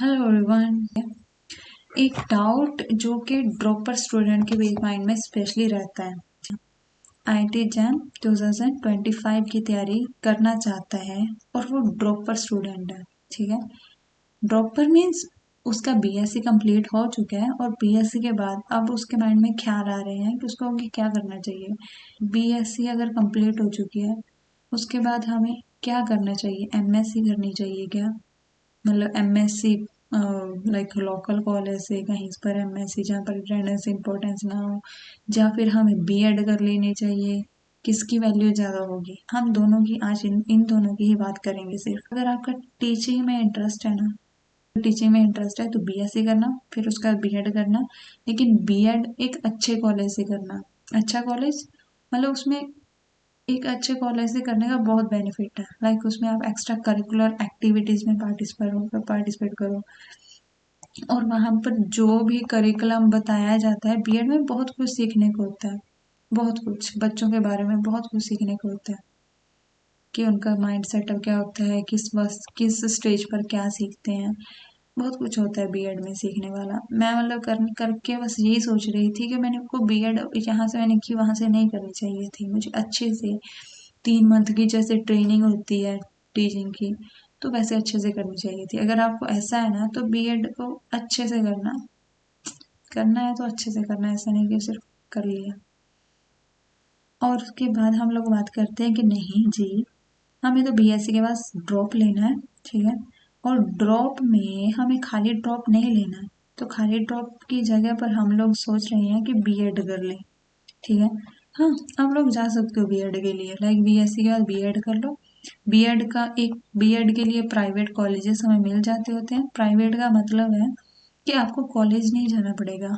Hello everyone. एक doubt जो कि ड्रॉपर स्टूडेंट के माइंड में स्पेशली रहता है। आईआईटी जैम 2025 की तैयारी करना चाहता है और वो ड्रॉपर स्टूडेंट है। ठीक है, ड्रॉपर मीन्स उसका बीएससी कंप्लीट हो चुका है और बीएससी के बाद अब उसके माइंड में ख्याल आ रहे हैं कि उसको आगे क्या करना चाहिए। बीएससी अगर कंप्लीट हो चुकी है उसके बाद हमें क्या करना चाहिए? एमएससी करनी चाहिए क्या? मतलब एमएससी लाइक लोकल कॉलेज से कहीं पर एमएससी जहाँ पर अटेंडेंस इम्पोर्टेंस ना हो, या फिर हमें बीएड कर लेनी चाहिए? किसकी वैल्यू ज़्यादा होगी? हम दोनों की आज इन दोनों की ही बात करेंगे। सिर्फ अगर आपका टीचिंग में इंटरेस्ट है ना, टीचिंग में इंटरेस्ट है तो बीएससी करना, फिर उसका बीएड करना। लेकिन बीएड एक अच्छे कॉलेज से करना। अच्छा कॉलेज मतलब उसमें एक अच्छे कॉलेज से करने का बहुत बेनिफिट है। लाइक उसमें आप एक्स्ट्रा करिकुलर एक्टिविटीज में पार्टिसिपेट करो और वहाँ पर जो भी करिकुलम बताया जाता है बीएड में, बहुत कुछ सीखने को होता है। बहुत कुछ बच्चों के बारे में बहुत कुछ सीखने को होता है कि उनका माइंड सेटअप क्या होता है, किस स्टेज पर क्या सीखते हैं। बहुत कुछ होता है बीएड में सीखने वाला। मैं मतलब करके बस यही सोच रही थी कि मैंने को बीएड यहाँ से मैंने की वहाँ से नहीं करनी चाहिए थी। मुझे अच्छे से 3 मंथ की जैसे ट्रेनिंग होती है टीचिंग की, तो वैसे अच्छे से करनी चाहिए थी। अगर आपको ऐसा है ना तो बीएड को अच्छे से करना है तो अच्छे से करना है, ऐसा नहीं कि सिर्फ कर लिया। और उसके बाद हम लोग बात करते हैं कि नहीं जी, हमें तो बीएससी के बाद ड्रॉप लेना है। ठीक है, और ड्रॉप में हमें खाली ड्रॉप नहीं लेना है, तो खाली ड्रॉप की जगह पर हम लोग सोच रहे हैं कि बीएड कर लें। ठीक है, हाँ, आप लोग जा सकते हो बीएड के लिए। लाइक बीएससी के बाद बीएड कर लो। बीएड के लिए प्राइवेट कॉलेजेस हमें मिल जाते होते हैं। प्राइवेट का मतलब है कि आपको कॉलेज नहीं जाना पड़ेगा।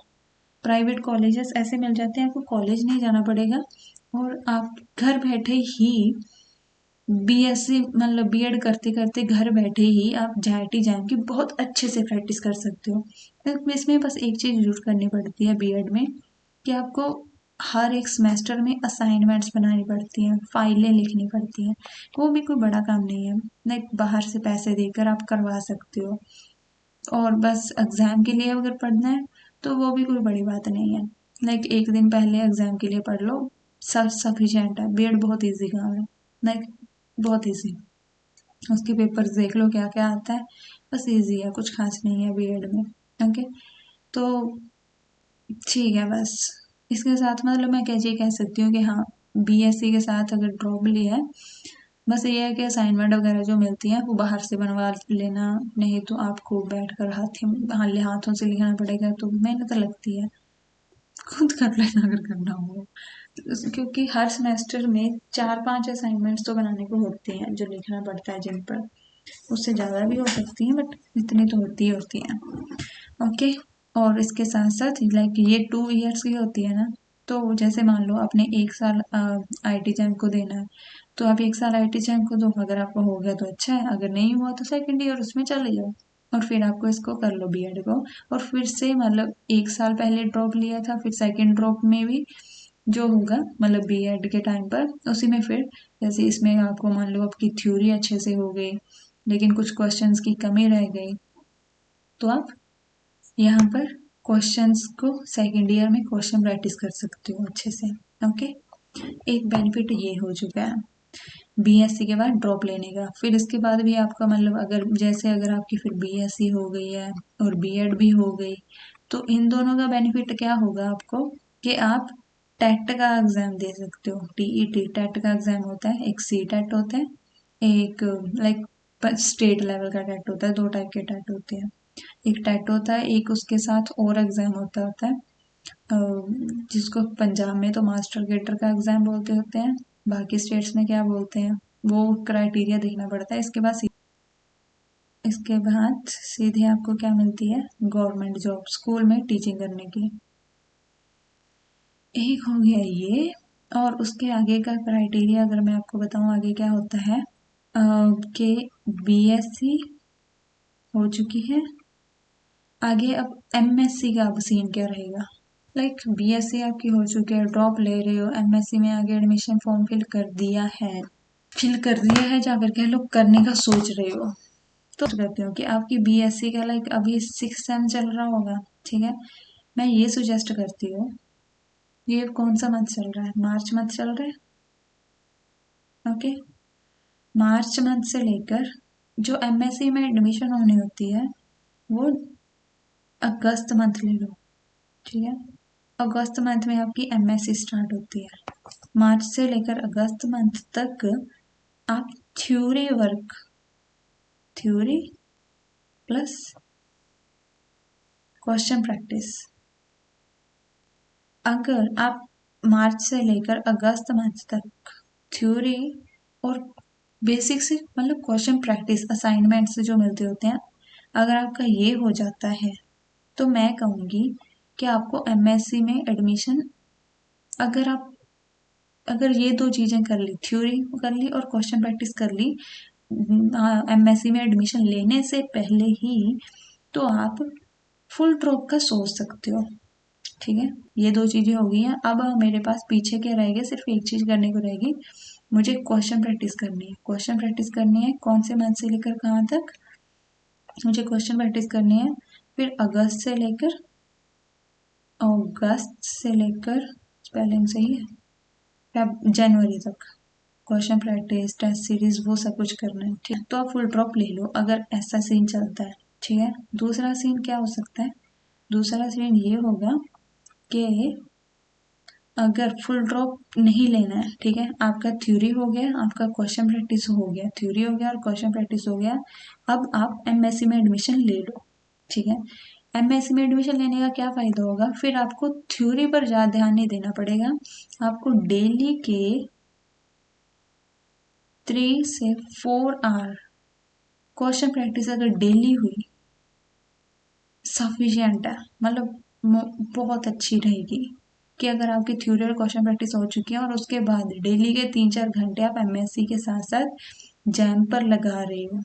प्राइवेट कॉलेजेस ऐसे मिल जाते हैं, आपको कॉलेज नहीं जाना पड़ेगा और आप घर बैठे ही बीएससी मतलब बीएड करते करते घर बैठे ही आप जेआईटी जैम की बहुत अच्छे से प्रैक्टिस कर सकते हो। तो इसमें बस एक चीज़ यूज करनी पड़ती है बीएड में कि आपको हर एक सेमेस्टर में असाइनमेंट्स बनानी पड़ती हैं, फाइलें लिखनी पड़ती हैं। वो भी कोई बड़ा काम नहीं है। लाइक बाहर से पैसे देकर आप करवा सकते हो और बस एग्ज़ाम के लिए अगर पढ़ना है तो वो भी कोई बड़ी बात नहीं है। लाइक एक दिन पहले एग्ज़ाम के लिए पढ़ लो, सब सफिशिएंट है। बीएड बहुत इजी काम है। लाइक बहुत इजी। उसके पेपर्स देख लो क्या क्या आता है, बस इजी है, कुछ खास नहीं है बीएड में। ओके, तो ठीक है। बस इसके साथ मतलब मैं ये कह सकती हूँ कि हाँ, बीएससी के साथ अगर ड्रॉप लिया है, बस ये है कि असाइनमेंट वगैरह जो मिलती हैं वो बाहर से बनवा लेना, नहीं तो आपको बैठ कर हाथों से लिखना पड़ेगा, तो मेहनत लगती है। खुद कर लेना अगर करना हो, क्योंकि हर सेमेस्टर में 4-5 असाइनमेंट्स तो बनाने को होते हैं जो लिखना पड़ता है, जिन पर उससे ज़्यादा भी हो सकती हैं बट इतनी तो होती हैं। ओके, और इसके साथ साथ लाइक ये 2 इयर्स की होती है ना, तो जैसे मान लो आपने 1 साल आईआईटी जैम को देना है, तो आप 1 साल आईआईटी जैम को दो। अगर आपका हो गया तो अच्छा है, अगर नहीं हुआ तो सेकेंड ईयर उसमें चले जाओ और फिर आपको इसको कर लो बीएड को। और फिर से मतलब 1 साल पहले ड्रॉप लिया था, फिर सेकेंड ड्रॉप में भी जो होगा मतलब बीएड के टाइम पर उसी में फिर जैसे इसमें आपको मान लो आपकी थ्योरी अच्छे से हो गई लेकिन कुछ क्वेश्चंस की कमी रह गई, तो आप यहाँ पर क्वेश्चंस को सेकेंड ईयर में क्वेश्चन प्रैक्टिस कर सकते हो अच्छे से। ओके, एक बेनिफिट ये हो चुका है बीएससी के बाद ड्रॉप लेने का। फिर इसके बाद भी आपका मतलब अगर आपकी फिर बीएससी हो गई है और बीएड भी हो गई, तो इन दोनों का बेनिफिट क्या होगा आपको कि आप टेट का एग्जाम दे सकते हो। टीईटी टेट का एग्जाम होता है, एक सी टेट होता है, एक लाइक स्टेट लेवल का टेट होता है। 2 टाइप के टेट होते हैं, एक टेट होता है, एक उसके साथ और एग्जाम होता है जिसको पंजाब में तो मास्टर गेटर का एग्जाम बोलते होते हैं, बाकी स्टेट्स में क्या बोलते हैं वो क्राइटेरिया देखना पड़ता है। इसके बाद सीधे आपको क्या मिलती है? गवर्नमेंट जॉब स्कूल में टीचिंग करने की। एक हो गया ये। और उसके आगे का क्राइटेरिया अगर मैं आपको बताऊं आगे क्या होता है कि बीएससी हो चुकी है, आगे अब एमएससी का अब सीन क्या रहेगा? लाइक बीएससी आपकी हो चुकी है, ड्रॉप ले रहे हो, एमएससी में आगे एडमिशन फॉर्म फिल कर दिया है या फिर कह लो करने का सोच रहे हो, तो कहती हूँ कि आपकी बीएससी का लाइक अभी 6th सेम चल रहा होगा, ठीक है। मैं ये सुजेस्ट करती हूँ, ये कौन सा मंथ चल रहा है, मार्च मंथ चल रहा है, ओके। मार्च मंथ से लेकर जो एमएससी में एडमिशन होनी होती है वो अगस्त मंथ ले लो, ठीक है। अगस्त मंथ में आपकी एमएससी स्टार्ट होती है। मार्च से लेकर अगस्त मंथ तक आप theory work, theory plus question practice, अगर आप मार्च से लेकर अगस्त मंथ तक थ्योरी और बेसिक से मतलब क्वेश्चन प्रैक्टिस असाइनमेंट्स जो मिलते होते हैं, अगर आपका ये हो जाता है तो मैं कहूँगी कि आपको एमएससी में एडमिशन, अगर ये दो चीज़ें कर ली, थ्योरी कर ली और क्वेश्चन प्रैक्टिस कर ली एमएससी में एडमिशन लेने से पहले ही, तो आप फुल ड्रॉप का सोच सकते हो, ठीक है। ये दो चीज़ें हो गई हैं। अब मेरे पास पीछे क्या रहेगा, सिर्फ एक चीज़ करने को रहेगी, मुझे क्वेश्चन प्रैक्टिस करनी है। क्वेश्चन प्रैक्टिस करनी है कौन से मंथ से लेकर कहाँ तक, मुझे क्वेश्चन प्रैक्टिस करनी है। फिर अगस्त से लेकर स्पेलिंग सही है, जनवरी तक क्वेश्चन प्रैक्टिस टेस्ट सीरीज वो सब कुछ करना है, ठीक है। तो आप फुल ड्रॉप ले लो अगर ऐसा सीन चलता है, ठीक है। दूसरा सीन क्या हो सकता है, दूसरा सीन ये होगा कि अगर फुल ड्रॉप नहीं लेना है, ठीक है, आपका थ्योरी हो गया, आपका क्वेश्चन प्रैक्टिस हो गया, थ्योरी हो गया और क्वेश्चन प्रैक्टिस हो गया, अब आप एमएससी में एडमिशन ले लो, ठीक है। एमएससी में एडमिशन लेने का क्या फ़ायदा होगा, फिर आपको थ्योरी पर ज़्यादा ध्यान नहीं देना पड़ेगा, आपको डेली के 3 से 4 आवर क्वेश्चन प्रैक्टिस अगर डेली हुई सफिशियंट है, मतलब बहुत अच्छी रहेगी कि अगर आपकी थ्योरी और क्वेश्चन प्रैक्टिस हो चुकी है और उसके बाद डेली के 3-4 घंटे आप एमएससी के साथ साथ जैम पर लगा रहे हो,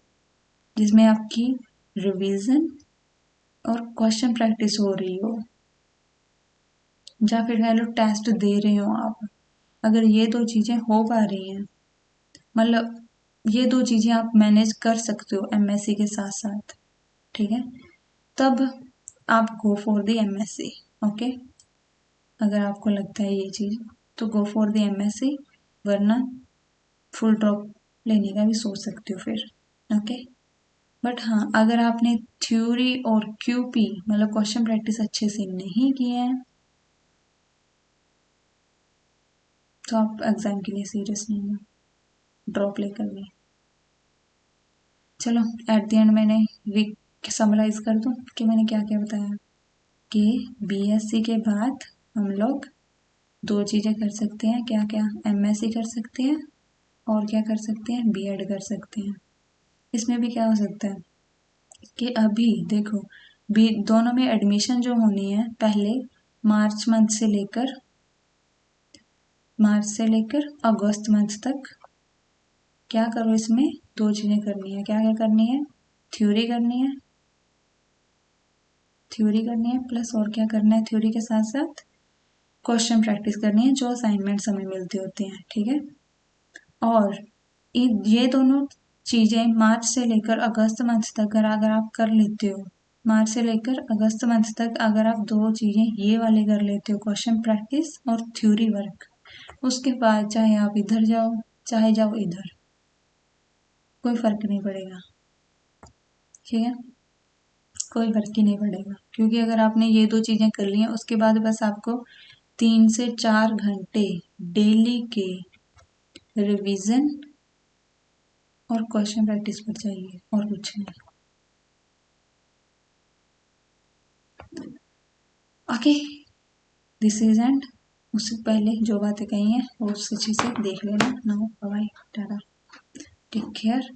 जिसमें आपकी रिवीजन और क्वेश्चन प्रैक्टिस हो रही हो, या फिर कह लो टेस्ट दे रहे हो आप, अगर ये दो चीज़ें हो पा रही हैं, मतलब ये दो चीज़ें आप मैनेज कर सकते हो एमएससी के साथ साथ, ठीक है, तब आप go for the MSc, okay. अगर आपको लगता है ये चीज़ तो गो फॉर द एमएससी, वरना फुल ड्रॉप लेने का भी सोच सकते हो फिर, ओके। बट हाँ, अगर आपने थ्योरी और क्यूपी मतलब क्वेश्चन प्रैक्टिस अच्छे से नहीं किए हैं तो आप एग्जाम के लिए सीरियस नहीं हो, ड्रॉप लेकर भी। चलो एट द एंड मैंने समराइज कर दूं कि मैंने क्या क्या बताया, कि बीएससी के बाद हम लोग दो चीज़ें कर सकते हैं, क्या क्या, एमएससी कर सकते हैं और क्या कर सकते हैं, बीएड कर सकते हैं। इसमें भी क्या हो सकता है कि अभी देखो बी दोनों में एडमिशन जो होनी है पहले मार्च से लेकर अगस्त मंथ तक, क्या करो, इसमें दो चीज़ें करनी है, क्या क्या करनी है, थ्योरी करनी है, प्लस और क्या करना है, थ्योरी के साथ साथ क्वेश्चन प्रैक्टिस करनी है जो असाइनमेंट्स हमें मिलते होते हैं, ठीक है। और ये दोनों चीज़ें मार्च से लेकर अगस्त मंथ तक अगर आप कर लेते हो, मार्च से लेकर अगस्त मंथ तक अगर आप दो चीज़ें ये वाले कर लेते हो, क्वेश्चन प्रैक्टिस और थ्योरी वर्क, उसके बाद चाहे आप इधर जाओ चाहे जाओ इधर, कोई फर्क नहीं पड़ेगा, ठीक है, कोई फर्क ही नहीं पड़ेगा, क्योंकि अगर आपने ये दो चीज़ें कर ली हैं उसके बाद बस आपको 3 से 4 घंटे डेली के रिवीजन और क्वेश्चन प्रैक्टिस पर चाहिए और कुछ नहीं, ओके। दिस इज एंड, उससे पहले जो बातें कही हैं वो उस चीज़ से देख लेना। Now bye, tata, take care.